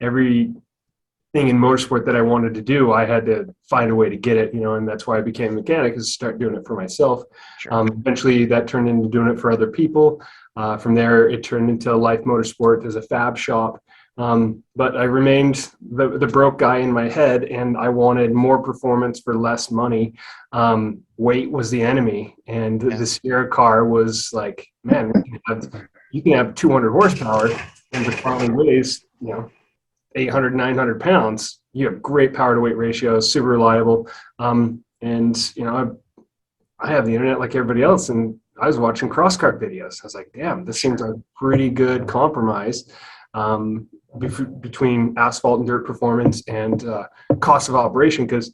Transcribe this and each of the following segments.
every thing in motorsport that I wanted to do, I had to find a way to get it, and that's why I became a mechanic, is to start doing it for myself. Sure. Eventually that turned into doing it for other people. From there, it turned into Lyfe Motorsport as a fab shop. But I remained the broke guy in my head, and I wanted more performance for less money. Weight was the enemy, and the Sierra car was like, man, you can have 200 horsepower, and the car only weighs, 800, 900 pounds. You have great power to weight ratio, super reliable. And, I have the internet like everybody else, and I was watching cross kart videos. I was like, damn, this seems like a pretty good compromise between asphalt and dirt performance and cost of operation, because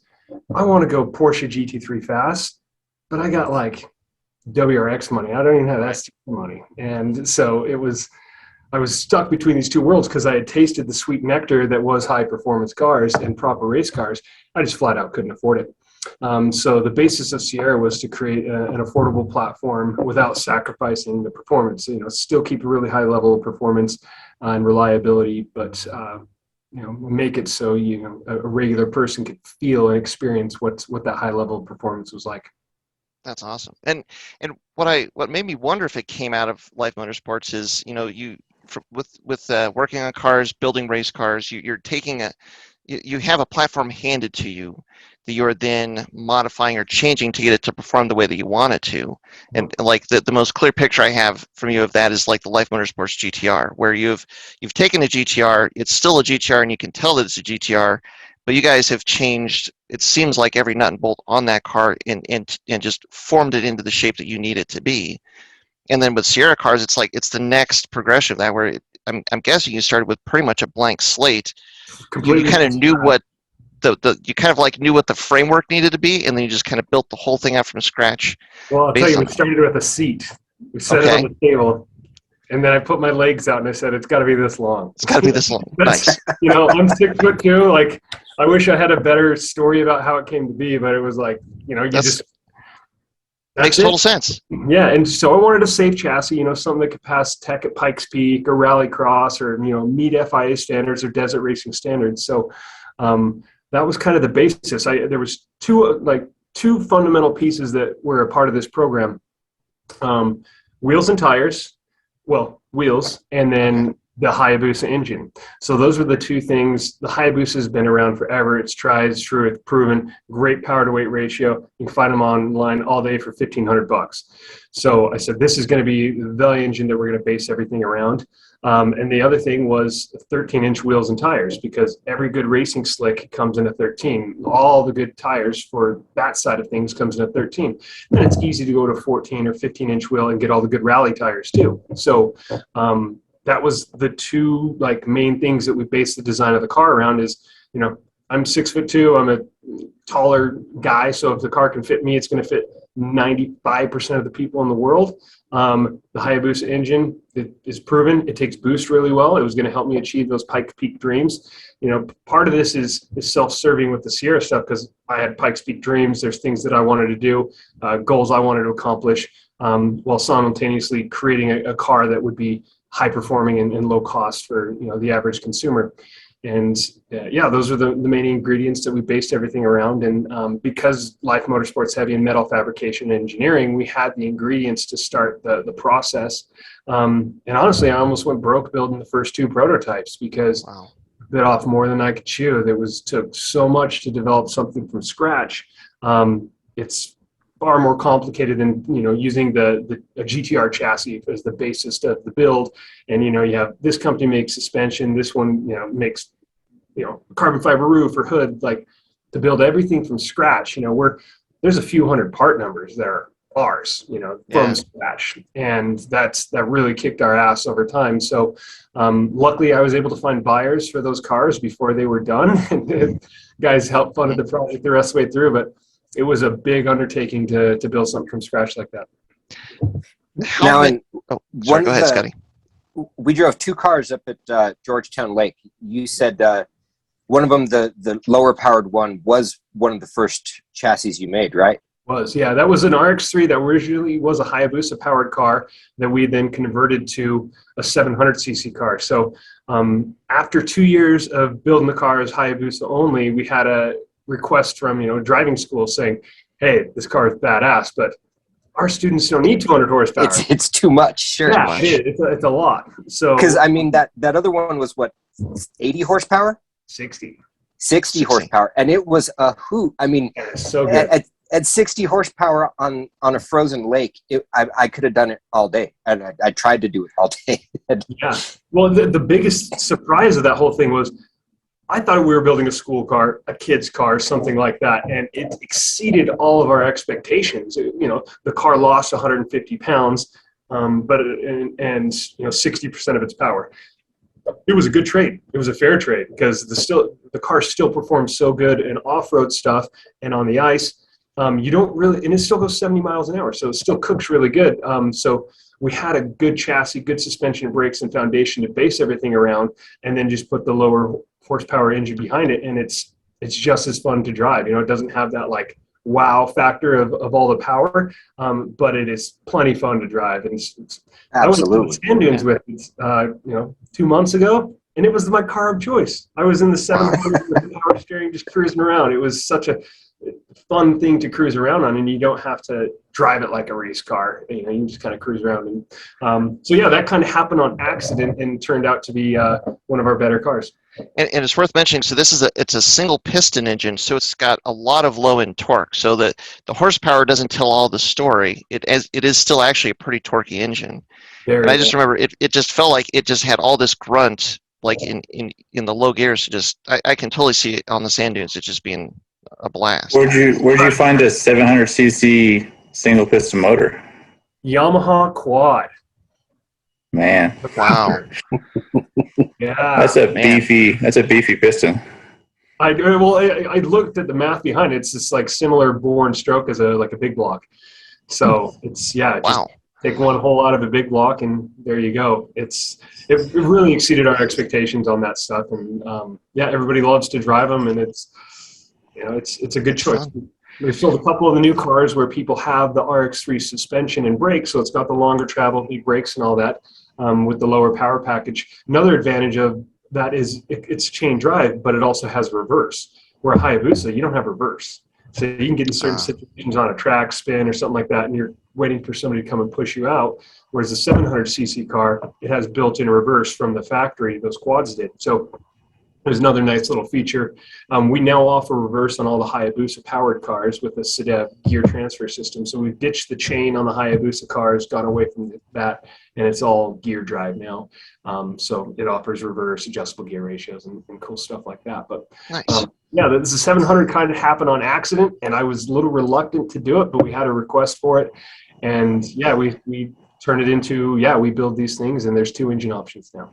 I want to go Porsche GT3 fast, but I got like WRX money. I don't even have ST money. And so I was stuck between these two worlds, because I had tasted the sweet nectar that was high performance cars and proper race cars. I just flat out couldn't afford it. So the basis of Sierra was to create an affordable platform without sacrificing the performance, still keep a really high level of performance and reliability, but make it so a regular person could feel and experience what that high level of performance was like. That's awesome. And what made me wonder if it came out of Lyfe Motorsports is, with working on cars, building race cars, you're taking you have a platform handed to you that you're then modifying or changing to get it to perform the way that you want it to. And like the most clear picture I have from you of that is like the Lyfe Motorsports GTR, where you've taken a GTR, it's still a GTR, and you can tell that it's a GTR, but you guys have changed, it seems like, every nut and bolt on that car and just formed it into the shape that you need it to be. And then with Sierra cars, it's like it's the next progression of that, where I'm guessing you started with pretty much a blank slate. You kind of knew what knew what the framework needed to be, and then you just kind of built the whole thing out from scratch. Well, I'll tell you, we started with a seat. We set it on the table, and then I put my legs out and I said, it's got to be this long. It's got to be this long. Nice. I'm 6'2". Like, I wish I had a better story about how it came to be, but it was like, makes total sense. Yeah, and so I wanted a safe chassis, something that could pass tech at Pikes Peak or Rallycross, or meet FIA standards or desert racing standards. So that was kind of the basis. There was two fundamental pieces that were a part of this program: wheels and tires. Well, wheels, and then the Hayabusa engine. So those were the two things. The Hayabusa has been around forever. It's tried, it's true, it's proven. Great power to weight ratio. You can find them online all day for $1,500. So I said, this is going to be the engine that we're going to base everything around. And the other thing was 13-inch wheels and tires, because every good racing slick comes in a 13. All the good tires for that side of things comes in a 13. And it's easy to go to 14 or 15-inch wheel and get all the good rally tires too. So that was the two main things that we based the design of the car around. Is, I'm 6'2", I'm a taller guy, so if the car can fit me, it's going to fit 95% of the people in the world. The Hayabusa engine, it is proven. It takes boost really well. It was going to help me achieve those Pikes Peak dreams. Part of this is self-serving with the Sierra stuff, because I had Pikes Peak dreams. There's things that I wanted to do, goals I wanted to accomplish, while simultaneously creating a car that would be high performing and low cost for the average consumer. And those are the main ingredients that we based everything around. And because Lyfe Motorsports heavy in metal fabrication and engineering, we had the ingredients to start the process. And honestly, I almost went broke building the first two prototypes, because I bit off more than I could chew. Took so much to develop something from scratch. It's far more complicated than using a GTR chassis as the basis of the build. And you have this company makes suspension, this one makes carbon fiber roof or hood. Like, to build everything from scratch, there's a few hundred part numbers that are ours, from scratch, and that really kicked our ass over time. So luckily I was able to find buyers for those cars before they were done, and guys helped fund the project the rest of the way through. But it was a big undertaking to build something from scratch like that. Go ahead, Scotty. We drove two cars up at Georgetown Lake. You said one of them, the lower powered one, was one of the first chassis you made, right? Yeah, that was an RX-3 that originally was a Hayabusa powered car that we then converted to a 700cc car. So after 2 years of building the car as Hayabusa only, we had a request from driving school saying, "Hey, this car is badass, but our students don't need 200 horsepower." It's too much, sure. Yeah, it's a lot. So Because I mean that other one was what, 80 horsepower, 60 horsepower, and it was a hoot. I mean, so good. At 60 horsepower on a frozen lake, I could have done it all day, and I tried to do it all day. Yeah. Well, the biggest surprise of that whole thing was I thought we were building a school car, a kid's car, something like that, and it exceeded all of our expectations. The car lost 150 pounds, but 60% of its power. It was a good trade. It was a fair trade because the car still performs so good in off-road stuff and on the ice. You don't really, and it still goes 70 miles an hour, so it still cooks really good. So we had a good chassis, good suspension, brakes, and foundation to base everything around, and then just put the lower horsepower engine behind it, and it's just as fun to drive. It doesn't have that like wow factor of all the power, but it is plenty fun to drive. And I was in sand dunes with it, 2 months ago, and it was my car of choice. I was in the 700 with the power steering, just cruising around. It was such a fun thing to cruise around on, and you don't have to drive it like a race car. You can just kind of cruise around. And that kind of happened on accident and turned out to be one of our better cars. And it's worth mentioning, so it's a single piston engine, so it's got a lot of low end torque, so that the horsepower doesn't tell all the story. It is still actually a pretty torquey engine. And I just remember it just felt like it just had all this grunt, like in the low gears. I can totally see it on the sand dunes. It just being a blast. Where'd you find a 700cc single piston motor? Yamaha quad. Man, wow. Yeah, that's a beefy piston. I looked at the math behind it. It's just like similar bore and stroke as a big block. So it's wow. Take one hole out of a big block and there you go. It really exceeded our expectations on that stuff, and everybody loves to drive them, and it's a good choice. We've sold a couple of the new cars where people have the RX-3 suspension and brakes, so it's got the longer travel, big brakes and all that, with the lower power package. Another advantage of that is it's chain drive, but it also has reverse. Where a Hayabusa, you don't have reverse. So you can get in certain situations on a track spin or something like that, and you're waiting for somebody to come and push you out. Whereas the 700cc car, it has built-in reverse from the factory, those quads did. So there's another nice little feature. We now offer reverse on all the Hayabusa powered cars with a SEDEV gear transfer system. So we've ditched the chain on the Hayabusa cars, gone away from that, and it's all gear drive now. So it offers reverse, adjustable gear ratios, and cool stuff like that. But nice. the 700 kind of happened on accident, and I was a little reluctant to do it, but we had a request for it. And we turned it into, we build these things, and there's 2 engine options now.